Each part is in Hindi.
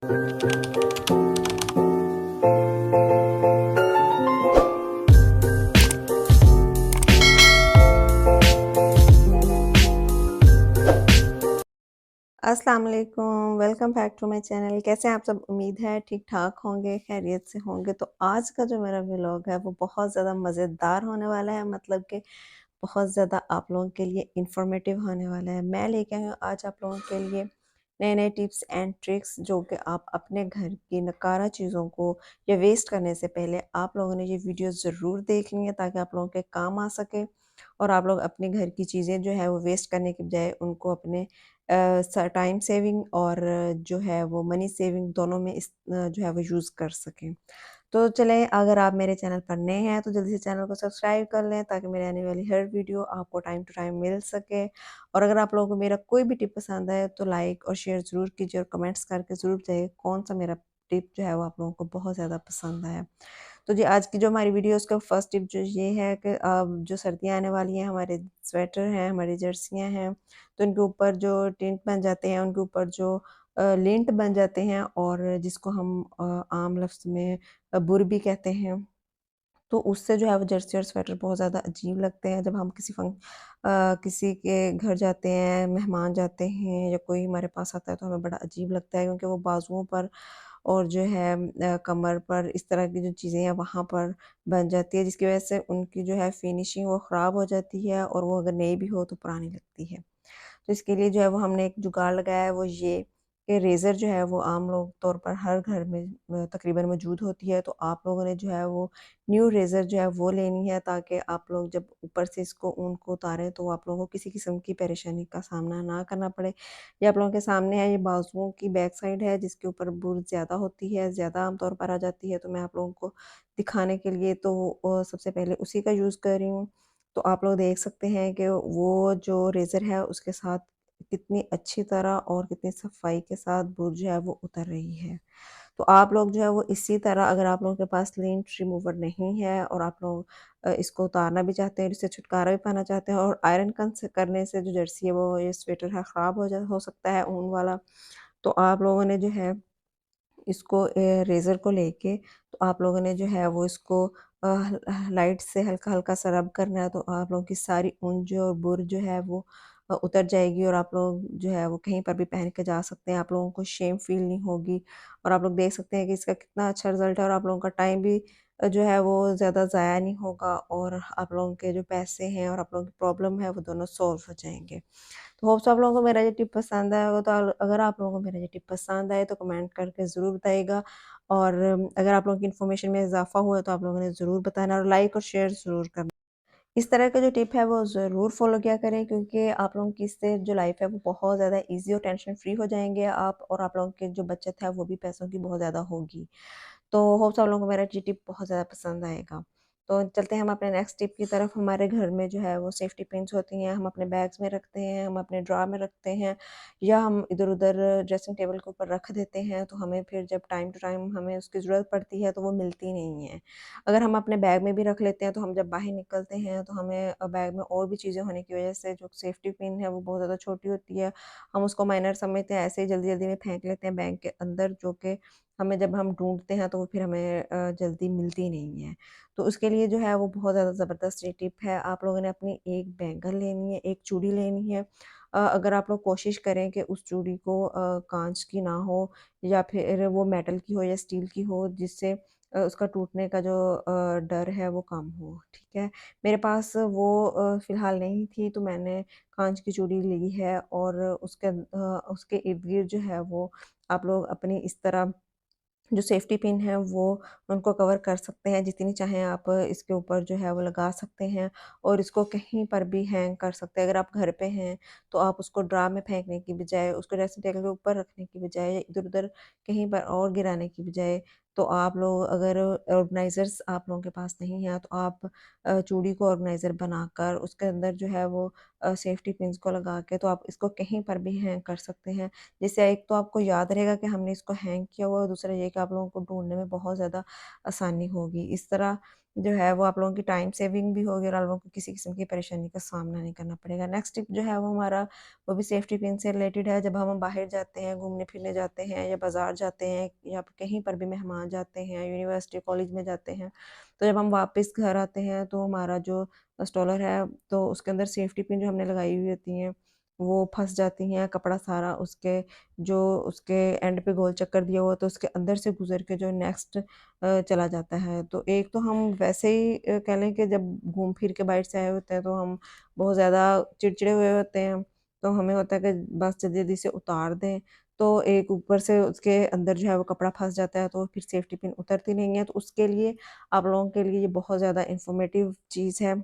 अस्सलाम वालेकुम, welcome back to my channel. कैसे हैं आप सब? उम्मीद है ठीक-ठाक होंगे, खैरियत से होंगे। तो आज का जो मेरा व्लॉग है वो बहुत ज़्यादा मज़ेदार होने वाला है, मतलब कि बहुत ज़्यादा आप लोगों के लिए इन्फॉर्मेटिव होने वाला है। मैं लेके आई हूँ आज आप लोगों के लिए नए-नए टिप्स एंड ट्रिक्स, जो कि आप अपने घर की नकारा चीज़ों को या वेस्ट करने से पहले आप लोगों ने ये वीडियो ज़रूर देखनी है, ताकि आप लोगों के काम आ सके और आप लोग अपने घर की चीज़ें जो है वो वेस्ट करने की बजाय उनको अपने टाइम सेविंग और जो है वो मनी सेविंग दोनों में जो है वो यूज़ कर सकें। तो चलें, अगर आप मेरे चैनल पर नए हैं तो जल्दी से चैनल को सब्सक्राइब कर लें, ताकि मेरे आने वाली हर वीडियो आपको टाइम टू टाइम मिल सके। और अगर आप लोगों को मेरा कोई भी टिप पसंद आए तो लाइक और शेयर ज़रूर कीजिए और कमेंट्स करके ज़रूर बताइए कौन सा मेरा टिप जो है वो आप लोगों को बहुत ज़्यादा पसंद आया। तो जी, आज की जो हमारी वीडियो है उसका फर्स्ट टिप जो ये है कि जो सर्दियाँ आने वाली हैं, हमारे स्वेटर हैं, हमारी जर्सियाँ हैं, तो उनके ऊपर जो टिंट बन जाते हैं, उनके ऊपर जो लिंट बन जाते हैं, और जिसको हम आम लफ्ज़ में बुर भी कहते हैं। तो उससे जो है वो जर्सी और स्वेटर बहुत ज़्यादा अजीब लगते हैं। जब हम किसी के घर जाते हैं, मेहमान जाते हैं या कोई हमारे पास आता है, तो हमें बड़ा अजीब लगता है, क्योंकि वो बाजुओं पर और जो है कमर पर इस तरह की जो चीज़ें हैं वहाँ पर बन जाती है, जिसकी वजह से उनकी जो है फिनिशिंग वो ख़राब हो जाती है, और वो अगर नई भी हो तो पुरानी लगती है। तो इसके लिए जो है वो हमने एक जुगाड़ लगाया है, वो ये कि रेज़र जो है वो आम लोग तौर पर हर घर में तकरीबन मौजूद होती है। तो आप लोगों ने जो है वो न्यू रेज़र जो है वो लेनी है, ताकि आप लोग जब ऊपर से इसको ऊन को उतारें तो आप लोगों को किसी किस्म की परेशानी का सामना ना करना पड़े। ये आप लोगों के सामने है, ये बाजुओं की बैक साइड है, जिसके ऊपर बुर ज़्यादा होती है, ज़्यादा आम तौर पर आ जाती है। तो मैं आप लोगों को दिखाने के लिए तो सबसे पहले उसी का यूज़ कर रही हूँ। तो आप लोग देख सकते हैं कि वो जो रेज़र है उसके साथ कितनी अच्छी तरह और कितनी सफाई के साथ बुर जो है वो उतर रही है। तो आप लोग जो है वो इसी तरह, अगर आप लोगों के पास लिंट रिमूवर नहीं है और आप लोग इसको उतारना भी चाहते हैं, इससे छुटकारा भी पाना चाहते हैं, और आयरन करने से जो जर्सी है वो ये स्वेटर है ख़राब हो सकता है ऊन वाला, तो आप लोगों ने जो है इसको रेज़र को लेके, तो आप लोगों ने जो है वो इसको लाइट से हल्का-हल्का सा रब करना है, तो आप लोगों की सारी ऊँज और बुर जो है वो उतर जाएगी, और आप लोग जो है वो कहीं पर भी पहन के जा सकते हैं। आप लोगों को शेम फ़ील नहीं होगी, और आप लोग देख सकते हैं कि इसका कितना अच्छा रिज़ल्ट है, और आप लोगों का टाइम भी जो है वो ज़्यादा ज़ाया नहीं होगा, और आप लोगों के जो पैसे हैं और आप लोगों की प्रॉब्लम है वो दोनों सॉल्व हो जाएँगे। तो होप्स आप लोगों को मेरा ये टिप पसंद आया होगा। तो अगर आप लोगों को मेरा ये टिप पसंद आए तो कमेंट करके ज़रूर बताइएगा, और अगर आप लोगों की इन्फॉर्मेशन में इजाफ़ा हुआ है तो आप लोगों ने ज़रूर बताना, और लाइक और शेयर ज़रूर करना। इस तरह का जो टिप है वो ज़रूर फ़ॉलो किया करें, क्योंकि आप लोगों की इससे जो लाइफ़ है वो बहुत ज़्यादा ईज़ी और टेंशन फ्री हो जाएँगे आप, और आप लोगों की जो बचत है वो भी पैसों की बहुत ज़्यादा होगी। तो होप्स आप लोगों को मेरा ये टिप बहुत ज़्यादा पसंद आएगा। तो चलते हैं हम अपने नेक्स्ट टिप की तरफ। हमारे घर में जो है वो सेफ्टी पिन्स होती हैं, हम अपने बैग्स में रखते हैं, हम अपने ड्रॉर में रखते हैं, या हम इधर-उधर ड्रेसिंग टेबल के ऊपर रख देते हैं, तो हमें फिर जब टाइम टू टाइम हमें उसकी ज़रूरत पड़ती है तो वो मिलती नहीं है। अगर हम अपने बैग में भी रख लेते हैं तो हम जब बाहर निकलते हैं तो हमें बैग में और भी चीज़ें होने की वज़ह से जो सेफ्टी पिन है वो बहुत ज़्यादा छोटी होती है। हम उसको माइनर समझते हैं, ऐसे ही जल्दी-जल्दी में फेंक लेते हैं बैग के अंदर, जो कि हमें जब हम ढूँढते हैं तो वो फिर हमें जल्दी मिलती नहीं है। तो उसके लिए जो है वो बहुत ज़्यादा ज़बरदस्त ये टिप है। आप लोगों ने अपनी एक बैंगल लेनी है, एक चूड़ी लेनी है। अगर आप लोग कोशिश करें कि उस चूड़ी को काँच की ना हो, या फिर वो मेटल की हो या स्टील की हो, जिससे उसका टूटने का जो डर है वो कम हो, ठीक है? मेरे पास वो फ़िलहाल नहीं थी, तो मैंने काँच की चूड़ी ली है, और उसके इर्द-गिर्द जो है वो आप लोग अपनी इस तरह जो सेफ्टी पिन है वो उनको कवर कर सकते हैं, जितनी चाहें आप इसके ऊपर जो है वो लगा सकते हैं, और इसको कहीं पर भी हैंग कर सकते हैं। अगर आप घर पे हैं तो आप उसको ड्रा में फेंकने की बजाय, उसको ड्रेसिंग टेबल के ऊपर रखने की बजाय, या इधर-उधर कहीं पर और गिराने की बजाय, तो आप लोग अगर ऑर्गेनाइज़र्स आप लोगों के पास नहीं है, तो आप चूड़ी को ऑर्गेनाइज़र बनाकर उसके अंदर जो है वो सेफ्टी पिन्स को लगा के, तो आप इसको कहीं पर भी हैंग कर सकते हैं। जिससे एक तो आपको याद रहेगा कि हमने इसको हैंग किया हुआ है, और दूसरा ये कि आप लोगों को ढूँढने में बहुत ज़्यादा आसानी होगी। इस तरह जो है वो आप लोगों की टाइम सेविंग भी होगी और आप लोगों को किसी किस्म की परेशानी का सामना नहीं करना पड़ेगा। नेक्स्ट टिप जो है वो हमारा वो भी सेफ्टी पिन से रिलेटेड है। जब हम बाहर जाते हैं, घूमने-फिरने जाते हैं या बाज़ार जाते हैं या कहीं पर भी मेहमान जाते हैं, यूनिवर्सिटी, कॉलेज में जाते हैं, तो जब हम वापस घर आते हैं तो हमारा जो स्टॉलर है तो उसके अंदर सेफ्टी पिन जो हमने लगाई हुई होती हैं, वो फँस जाती हैं, कपड़ा सारा उसके जो उसके एंड पे गोल चक्कर दिया हुआ तो उसके अंदर से गुज़र के जो नेक्स्ट चला जाता है। तो एक तो हम वैसे ही कह लें कि जब घूम फिर के बाहर से आए होते हैं तो हम बहुत ज़्यादा चिड़चिड़े हुए होते हैं, तो हमें होता है कि बस जल्दी-जल्दी से उतार दें। तो एक ऊपर से उसके अंदर जो है वो कपड़ा फँस जाता है तो फिर सेफ्टी पिन उतरती नहीं है, तो उसके लिए आप लोगों के लिए ये बहुत ज़्यादा इन्फॉर्मेटिव चीज़ है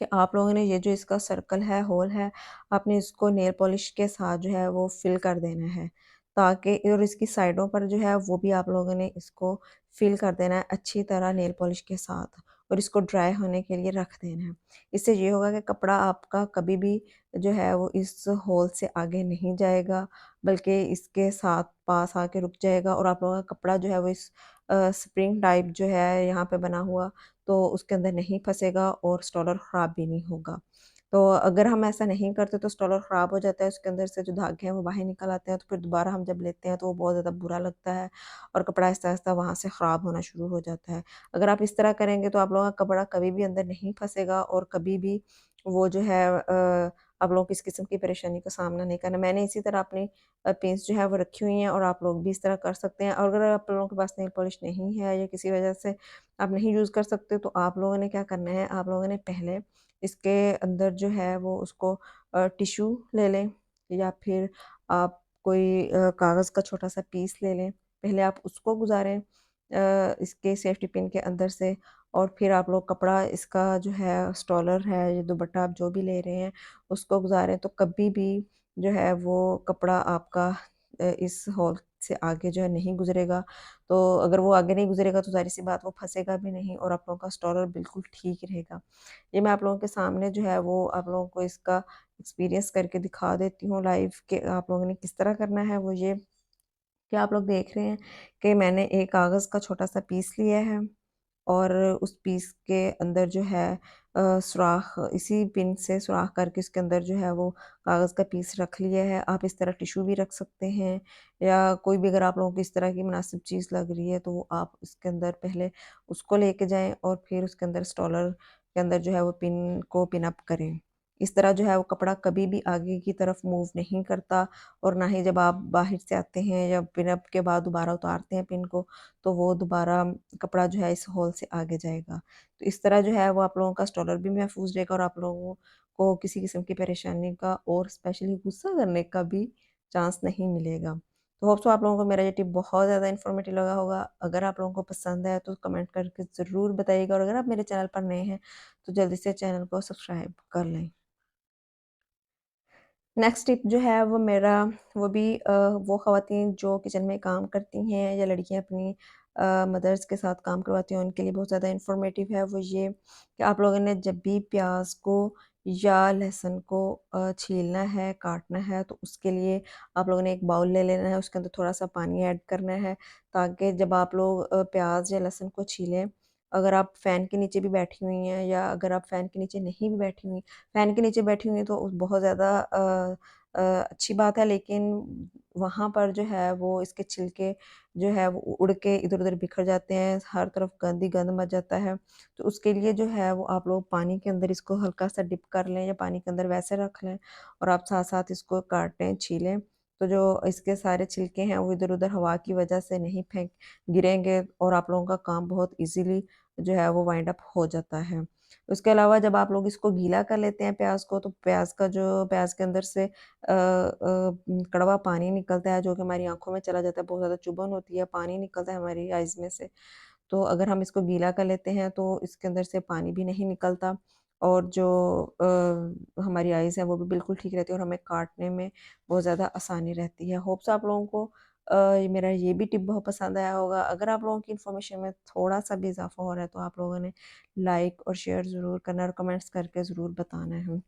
कि आप लोगों ने ये जो इसका सर्कल है, होल है, आपने इसको नेल पॉलिश के साथ जो है वो फिल कर देना है। ताकि और इसकी साइडों पर जो है वो भी आप लोगों ने इसको फिल कर देना है अच्छी तरह नेल पॉलिश के साथ और इसको ड्राई होने के लिए रख देना है। इससे ये होगा कि कपड़ा आपका कभी भी जो है वो इस होल से आगे नहीं जाएगा, बल्कि इसके साथ पास आके रुक जाएगा और आप लोगों का कपड़ा जो है वो इस स्प्रिंग टाइप जो है यहाँ पे बना हुआ तो उसके अंदर नहीं फँसेगा और स्टॉलर ख़राब भी नहीं होगा। तो अगर हम ऐसा नहीं करते तो स्टॉलर ख़राब हो जाता है, उसके अंदर से जो धागे हैं वो बाहर निकल आते हैं, तो फिर दोबारा हम जब लेते हैं तो वो बहुत ज़्यादा बुरा लगता है और कपड़ा आहिस्ता-आहिस्ता वहाँ से ख़राब होना शुरू हो जाता है। अगर आप इस तरह करेंगे तो आप लोगों का कपड़ा कभी भी अंदर नहीं फँसेगा और कभी भी वो जो है आप लोगों को इस किस्म की परेशानी का सामना नहीं करना। मैंने इसी तरह अपनी पिन्स जो है वो रखी हुई हैं और आप लोग भी इस तरह कर सकते हैं और अगर आप लोगों के पास नेल पॉलिश नहीं है या किसी वजह से आप नहीं यूज़ कर सकते तो आप लोगों ने क्या करना है, आप लोगों ने पहले इसके अंदर जो है वो उसको टिश्यू ले लें या फिर आप कोई कागज़ का छोटा-सा पीस ले लें। पहले आप उसको गुज़ारें इसके सेफ्टी पिन के अंदर से और फिर आप लोग कपड़ा इसका जो है स्टॉलर है या दुपट्टा आप जो भी ले रहे हैं, उसको गुज़ारें तो कभी भी जो है वो कपड़ा आपका इस होल से आगे जो है नहीं गुज़रेगा। तो अगर वो आगे नहीं गुज़रेगा तो ज़ाहिर-सी बात वो फँसेगा भी नहीं और आप लोगों का स्टॉलर बिल्कुल ठीक रहेगा। ये मैं आप लोगों के सामने जो है वो आप लोगों को इसका एक्सपीरियंस करके दिखा देती हूँ लाइव कि आप लोगों ने किस तरह करना है वो ये कि आप लोग देख रहे हैं कि मैंने एक कागज़ का छोटा-सा पीस लिया है और उस पीस के अंदर जो है सुराख इसी पिन से सुराख करके उसके अंदर जो है वो कागज़ का पीस रख लिया है। आप इस तरह टिश्यू भी रख सकते हैं या कोई भी अगर आप लोगों को इस तरह की मुनासिब चीज़ लग रही है तो आप इसके अंदर पहले उसको लेके जाएँ और फिर उसके अंदर स्टॉलर के अंदर जो है वो पिन को पिन अप करें। इस तरह जो है वो कपड़ा कभी भी आगे की तरफ मूव नहीं करता और ना ही जब आप बाहर से आते हैं या पिन अप के बाद दोबारा उतारते हैं पिन को तो वो दोबारा कपड़ा जो है इस होल से आगे जाएगा। तो इस तरह जो है वो आप लोगों का स्टॉलर भी महफूज़ रहेगा और आप लोगों को किसी किस्म की परेशानी का और स्पेशली गुस्सा करने का भी चांस नहीं मिलेगा। तो होप सो आप लोगों को मेरा ये टिप बहुत ज़्यादा इन्फॉर्मेटिव लगा होगा। अगर आप लोगों को पसंद आया तो कमेंट करके ज़रूर बताइएगा और अगर आप मेरे चैनल पर नए हैं तो जल्दी से चैनल को सब्सक्राइब कर लें। नेक्स्ट टिप जो है वो मेरा वो भी वो ख़वातीन जो किचन में काम करती हैं या लड़कियां अपनी मदर्स के साथ काम करवाती हैं उनके लिए बहुत ज़्यादा इन्फॉर्मेटिव है वो ये कि आप लोगों ने जब भी प्याज को या लहसुन को छीलना है काटना है तो उसके लिए आप लोगों ने एक बाउल ले लेना है उसके अंदर थोड़ा सा पानी ऐड करना है ताकि जब आप लोग प्याज या लहसुन को छीलें अगर आप फ़ैन के नीचे भी बैठी हुई हैं या अगर आप फ़ैन के नीचे नहीं भी बैठी हुई फ़ैन के नीचे बैठी हुई हैं तो बहुत ज़्यादा अच्छी बात है लेकिन वहाँ पर जो है वो इसके छिलके जो है वो उड़ के इधर-उधर बिखर जाते हैं, हर तरफ गंद ही गंद मच जाता है। तो उसके लिए जो है वो आप लोग पानी के अंदर इसको हल्का-सा डिप कर लें या पानी के अंदर वैसे रख लें और आप साथ-साथ इसको काटें, छीलें। तो जो इसके सारे छिलके हैं वो इधर-उधर हवा की वजह से नहीं फेंक गिरेंगे और आप लोगों का काम बहुत ईज़िली जो है वो वाइंड अप हो जाता है। उसके अलावा जब आप लोग इसको गीला कर लेते हैं प्याज़ को, तो प्याज़ का जो प्याज़ के अंदर से कड़वा पानी निकलता है, जो कि हमारी आँखों में चला जाता है, बहुत ज़्यादा चुभन होती है, पानी निकलता है हमारी आइज़ में से। तो अगर हम इसको गीला कर लेते हैं, तो इसके अंदर से पानी भी नहीं निकलता और जो हमारी आइज़ है, वो भी बिल्कुल ठीक रहती है और हमें काटने में बहुत ज़्यादा आसानी रहती है। होप्स आप लोगों को ये मेरा ये भी टिप बहुत पसंद आया होगा। अगर आप लोगों की इन्फॉर्मेशन में थोड़ा-सा भी इज़ाफ़ा हो रहा है, तो आप लोगों ने लाइक और शेयर ज़रूर करना है और कमेंट्स करके ज़रूर बताना है।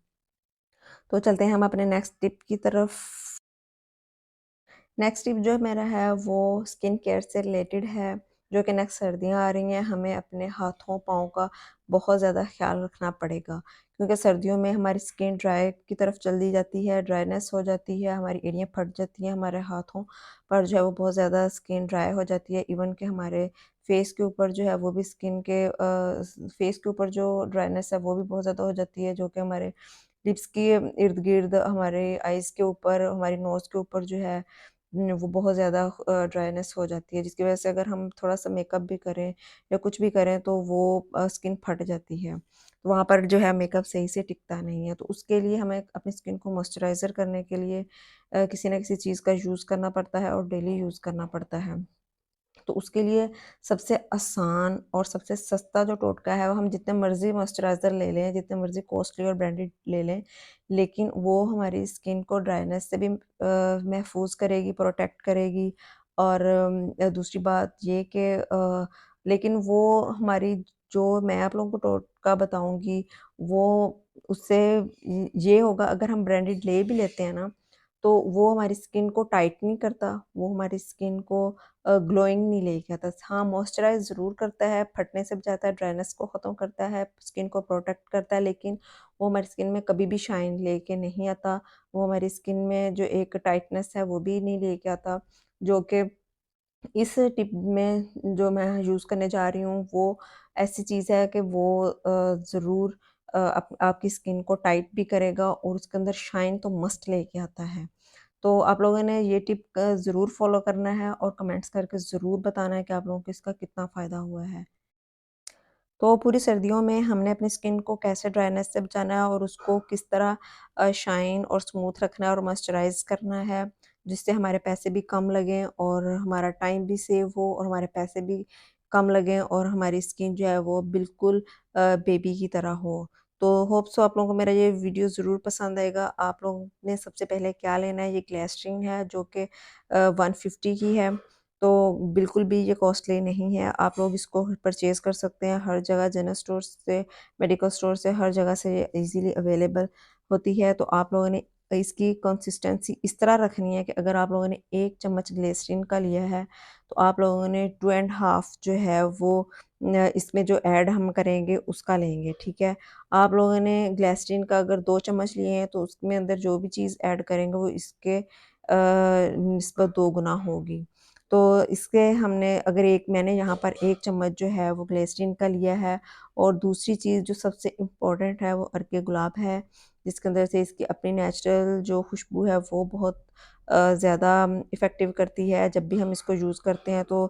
तो चलते हैं हम अपने नेक्स्ट टिप की तरफ। नेक्स्ट टिप जो मेरा है वो स्किन केयर से रिलेटेड है जो कि नेक्स्ट सर्दियाँ आ रही हैं, हमें अपने हाथों, पाँव का बहुत ज़्यादा ख़्याल रखना पड़ेगा। क्योंकि सर्दियों में हमारी स्किन ड्राई की तरफ चली जाती है, ड्राइनेस हो जाती है, हमारी एड़ियाँ फट जाती हैं, हमारे हाथों पर जो है वो बहुत ज़्यादा स्किन ड्राई हो जाती है। इवन कि हमारे फेस के ऊपर जो है वो भी स्किन के फेस के ऊपर जो ड्राइनेस है वो भी बहुत ज़्यादा हो जाती है, जो कि हमारे लिप्स के इर्द-गिर्द, हमारे आइज़ के ऊपर, हमारी नोज़ के ऊपर जो है वो बहुत ज़्यादा ड्राइनेस हो जाती है, जिसकी वज़ह से अगर हम थोड़ा-सा मेकअप भी करें या कुछ भी करें तो वो स्किन फट जाती है। तो वहाँ पर जो है मेकअप सही से टिकता नहीं है। तो उसके लिए हमें अपनी स्किन को मॉइस्चराइज़र करने के लिए किसी न किसी चीज़ का यूज़ करना पड़ता है और डेली यूज़ करना पड़ता है। तो उसके लिए सबसे आसान और सबसे सस्ता जो टोटका है, वो हम जितने मर्ज़ी मॉइस्चराइज़र ले लें, जितने मर्ज़ी कॉस्टली और ब्रांडेड ले लें, लेकिन वो हमारी स्किन को ड्राइनेस से भी महफूज़ करेगी, प्रोटेक्ट करेगी। और दूसरी बात ये कि लेकिन वो हमारी जो मैं आप लोगों को टोटका बताऊँगी, वो उससे ये होगा, अगर हम ब्रांडेड ले भी लेते हैं ना, तो वो हमारी स्किन को टाइट नहीं करता, वो हमारी स्किन को ग्लोइंग नहीं लेके आता। हाँ, मॉइस्चराइज़ ज़रूर करता है, फटने से बचाता है, ड्राइनेस को ख़त्म करता है, स्किन को प्रोटेक्ट करता है, लेकिन वो हमारी स्किन में कभी भी शाइन लेके नहीं आता। वो हमारी स्किन में जो एक टाइटनेस है, वो भी नहीं लेके आता, जो कि इस टिप में जो मैं यूज़ करने जा रही हूँ, वो ऐसी चीज़ है कि वो ज़रूर आपकी स्किन को टाइट भी करेगा और उसके अंदर शाइन तो मस्ट लेके आता है। तो आप लोगों ने ये टिप ज़रूर फ़ॉलो करना है और कमेंट्स करके ज़रूर बताना है कि आप लोगों को इसका कितना फ़ायदा हुआ है। तो पूरी सर्दियों में हमने अपनी स्किन को कैसे ड्राइनेस से बचाना है और उसको किस तरह शाइन और स्मूथ रखना है और मॉइस्चराइज़ करना है, जिससे हमारे पैसे भी कम लगें और हमारा टाइम भी सेव हो और हमारे पैसे भी कम लगें और हमारी स्किन जो है वो बिल्कुल बेबी की तरह हो। तो होप सो आप लोगों को मेरा ये वीडियो ज़रूर पसंद आएगा। आप लोगों ने सबसे पहले क्या लेना है, ये ग्लिसरीन है जो कि 150 की है। तो बिल्कुल भी ये कॉस्टली नहीं है, आप लोग इसको परचेज़ कर सकते हैं हर जगह, जनरल स्टोर से, मेडिकल स्टोर से, हर जगह से ये ईज़िली अवेलेबल होती है। तो आप लोगों ने इसकी कंसिस्टेंसी इस तरह रखनी है कि अगर आप लोगों ने 1 चम्मच ग्लिसरीन का लिया है, तो आप लोगों ने 2 एंड हाफ जो है वो इसमें जो ऐड हम करेंगे उसका लेंगे, ठीक है? आप लोगों ने ग्लिसरीन का अगर 2 चम्मच लिए हैं, तो उसमें अंदर जो भी चीज़ ऐड करेंगे वो इसके निस्बत 2 गुना होगी। तो इसके हमने अगर एक मैंने यहाँ पर 1 चम्मच जो है वो ग्लिसरीन का लिया है और दूसरी चीज़ जो सबसे इम्पोर्टेंट है वो अर्के गुलाब है, जिसके अंदर से इसकी अपनी नेचुरल जो खुशबू है वो बहुत ज़्यादा इफ़ेक्टिव करती है। जब भी हम इसको यूज़ करते हैं तो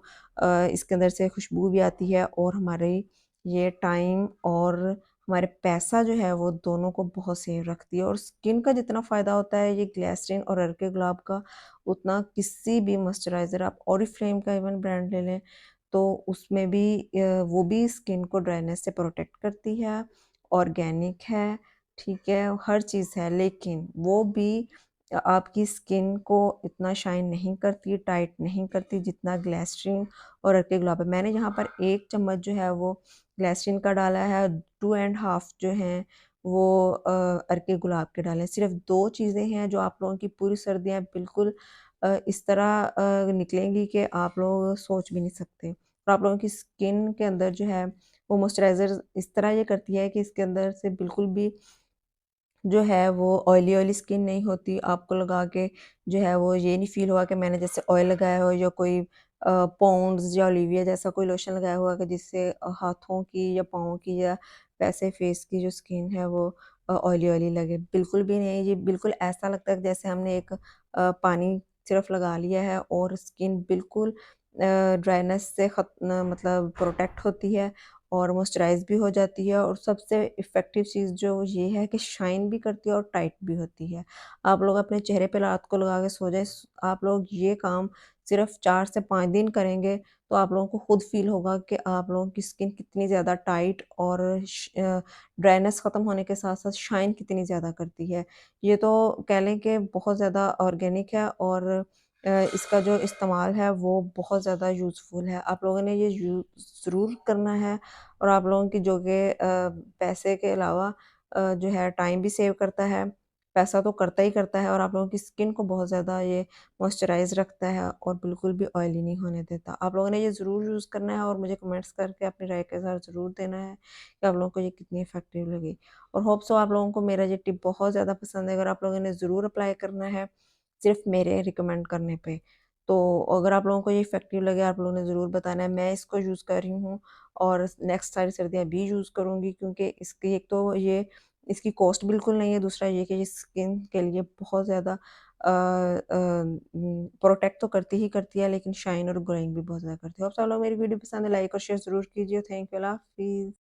इसके अंदर से खुशबू भी आती है और हमारी ये टाइम और हमारे पैसा जो है वो दोनों को बहुत सेव रखती है। और स्किन का जितना फ़ायदा होता है ये ग्लिसरीन और अर्के गुलाब का, उतना किसी भी मॉइस्चराइज़र, आप ओरिफ्लेम का इवन ब्रांड ले लें, तो उसमें भी वो भी स्किन को ड्राइनेस से प्रोटेक्ट करती है, ऑर्गेनिक है, ठीक है, हर चीज़ है, लेकिन वो भी आपकी स्किन को इतना शाइन नहीं करती, टाइट नहीं करती जितना ग्लिसरीन और अर्के गुलाब है। मैंने यहाँ पर 1 चम्मच जो है वो ग्लिसरीन का डाला है, 2 एंड हाफ जो हैं वो अर्के गुलाब के डाले हैं। सिर्फ़ 2 चीज़ें हैं जो आप लोगों की पूरी सर्दियाँ बिल्कुल इस तरह निकलेंगी कि आप लोग सोच भी नहीं सकते। और आप लोगों की स्किन के अंदर जो है वो मॉइस्चराइज़र इस तरह ये करती है कि इसके अंदर से बिल्कुल भी जो है वो ऑयली स्किन नहीं होती। आपको लगा के जो है वो ये नहीं फ़ील होगा कि मैंने जैसे ऑयल लगाया हो या कोई पॉन्ड्स या ओलिविया जैसा कोई लोशन लगाया हुआ कि जिससे हाथों की या पाँव की या वैसे फेस की जो स्किन है वो ऑयली लगे। बिल्कुल भी नहीं, ये बिल्कुल ऐसा लगता है कि जैसे हमने एक पानी सिर्फ़ लगा लिया है और स्किन बिल्कुल ड्राइनेस से मतलब प्रोटेक्ट होती है और मॉइस्चराइज़ भी हो जाती है और सबसे इफ़ेक्टिव चीज़ जो ये है कि शाइन भी करती है और टाइट भी होती है। आप लोग अपने चेहरे पे रात को लगा के सो जाएँ, आप लोग ये काम सिर्फ़ 4 से 5 दिन करेंगे, तो आप लोगों को खुद फ़ील होगा कि आप लोगों की स्किन कितनी ज़्यादा टाइट और ड्राइनेस ख़त्म होने के साथ-साथ शाइन कितनी ज़्यादा करती है। ये तो कह लें कि बहुत ज़्यादा ऑर्गेनिक है और इसका जो इस्तेमाल है वो बहुत ज़्यादा यूज़फुल है। आप लोगों ने ये ज़रूर करना है और आप लोगों की जो कि पैसे के अलावा जो है टाइम भी सेव करता है पैसा तो करता ही करता है और आप लोगों की स्किन को बहुत ज़्यादा ये मॉइस्चराइज़ रखता है और बिल्कुल भी ऑयली नहीं होने देता। आप लोगों ने ये ज़रूर यूज़ करना है और मुझे कमेंट्स करके अपनी राय के साथ ज़रूर देना है कि आप लोगों को ये कितनी इफ़ेक्टिव लगी। और होप सो आप लोगों को मेरा ये टिप बहुत ज़्यादा पसंद है। अगर आप लोगों ने ज़रूर अप्लाई करना है, सिर्फ़ मेरे रिकमेंड करने पे। तो अगर आप लोगों को ये इफ़ेक्टिव लगे, आप लोगों ने ज़रूर बताना है। मैं इसको यूज़ कर रही हूँ और नेक्स्ट सारी सर्दियाँ भी यूज़ करूँगी क्योंकि इसकी एक तो ये इसकी कॉस्ट बिल्कुल नहीं है, दूसरा ये कि ये स्किन के लिए बहुत ज़्यादा प्रोटेक्ट तो करती ही करती है लेकिन शाइन और ग्लोइंग भी बहुत ज़्यादा करती है। होप सो आप लोग मेरी वीडियो पसंद है, लाइक और शेयर ज़रूर कीजिए। थैंक यू, अल्लाह हाफ़िज़।